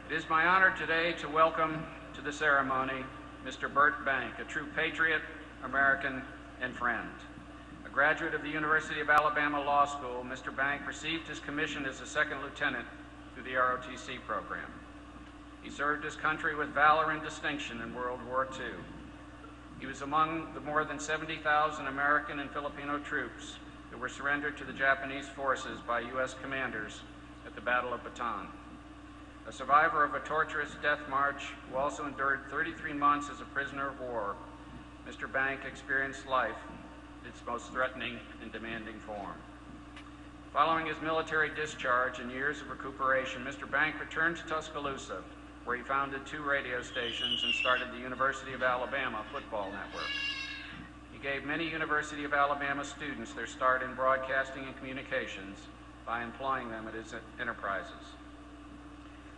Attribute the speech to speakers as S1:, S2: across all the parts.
S1: It is my honor today to welcome to the ceremony Mr. Bert Bank, a true patriot, American, and friend. A graduate of the University of Alabama Law School, Mr. Bank received his commission as a second lieutenant through the ROTC program. He served his country with valor and distinction in World War II. He was among the more than 70,000 American and Filipino troops who were surrendered to the Japanese forces by U.S. commanders at the Battle of Bataan. A survivor of a torturous death march who also endured 33 months as a prisoner of war, Mr. Bank experienced life in its most threatening and demanding form. Following his military discharge and years of recuperation, Mr. Bank returned to Tuscaloosa, where he founded 2 radio stations and started the University of Alabama Football Network. He gave many University of Alabama students their start in broadcasting and communications by employing them at his enterprises.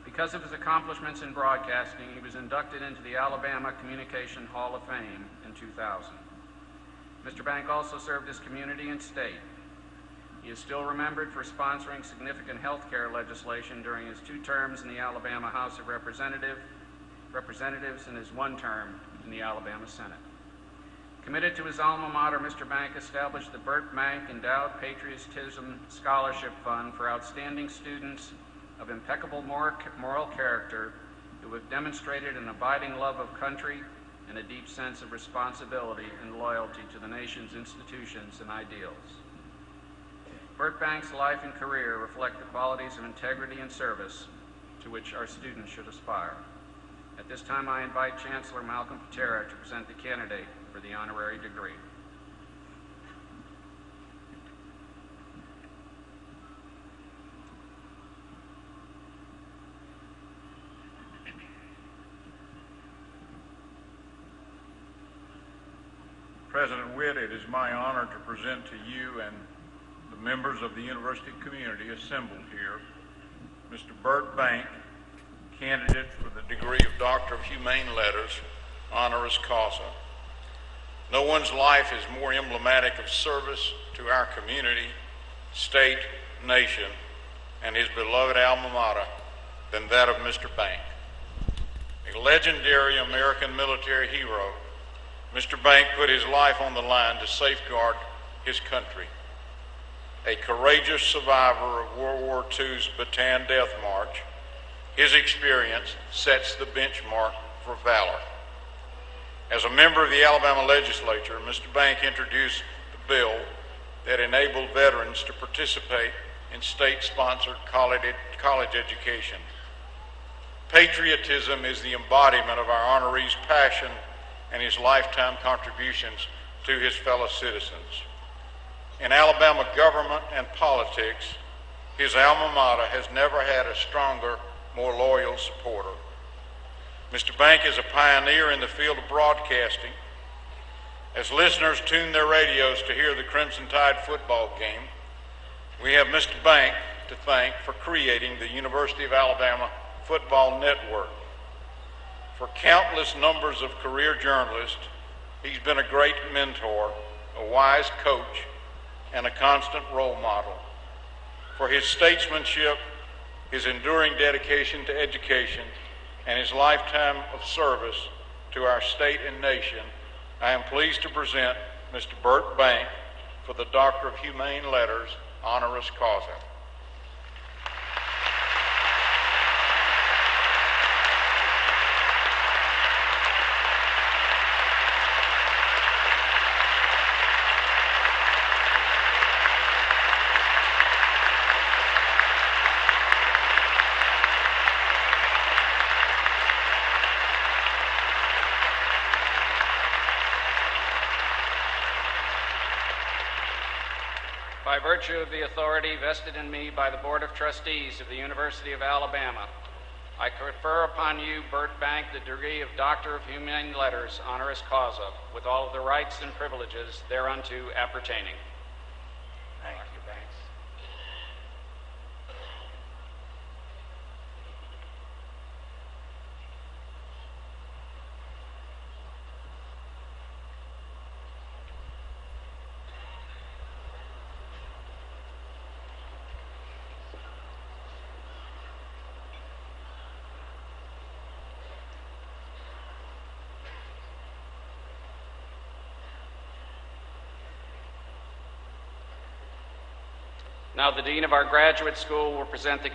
S1: Because of his accomplishments in broadcasting, he was inducted into the Alabama Communication Hall of Fame in 2000. Mr. Bank also served his community and state. He is still remembered for sponsoring significant health care legislation during his 2 terms in the Alabama House of Representatives and his 1 term in the Alabama Senate. Committed to his alma mater, Mr. Bank established the Bert Bank Endowed Patriotism Scholarship Fund for outstanding students of impeccable moral character who have demonstrated an abiding love of country and a deep sense of responsibility and loyalty to the nation's institutions and ideals. Bert Bank's life and career reflect the qualities of integrity and service to which our students should aspire. At this time, I invite Chancellor Malcolm Patera to present the candidate for the honorary degree.
S2: President Witt, it is my honor to present to you and the members of the university community assembled here, Mr. Bert Bank, candidate for the degree of Doctor of Humane Letters, honoris causa. No one's life is more emblematic of service to our community, state, nation, and his beloved alma mater than that of Mr. Bank. A legendary American military hero, Mr. Bank put his life on the line to safeguard his country. A courageous survivor of World War II's Bataan Death March, his experience sets the benchmark for valor. As a member of the Alabama legislature, Mr. Bank introduced the bill that enabled veterans to participate in state-sponsored college education. Patriotism is the embodiment of our honoree's passion and his lifetime contributions to his fellow citizens. In Alabama government and politics, his alma mater has never had a stronger, more loyal supporter. Mr. Bank is a pioneer in the field of broadcasting. As listeners tune their radios to hear the Crimson Tide football game, we have Mr. Bank to thank for creating the University of Alabama Football Network. For countless numbers of career journalists, he's been a great mentor, a wise coach, and a constant role model. For his statesmanship, his enduring dedication to education, and his lifetime of service to our state and nation, I am pleased to present Mr. Bert Bank for the Doctor of Humane Letters, honoris causa.
S1: By virtue of the authority vested in me by the Board of Trustees of the University of Alabama, I confer upon you, Bert Bank, the degree of Doctor of Humane Letters, honoris causa, with all of the rights and privileges thereunto appertaining. Thank you, Banks. Now the Dean of our graduate school will present the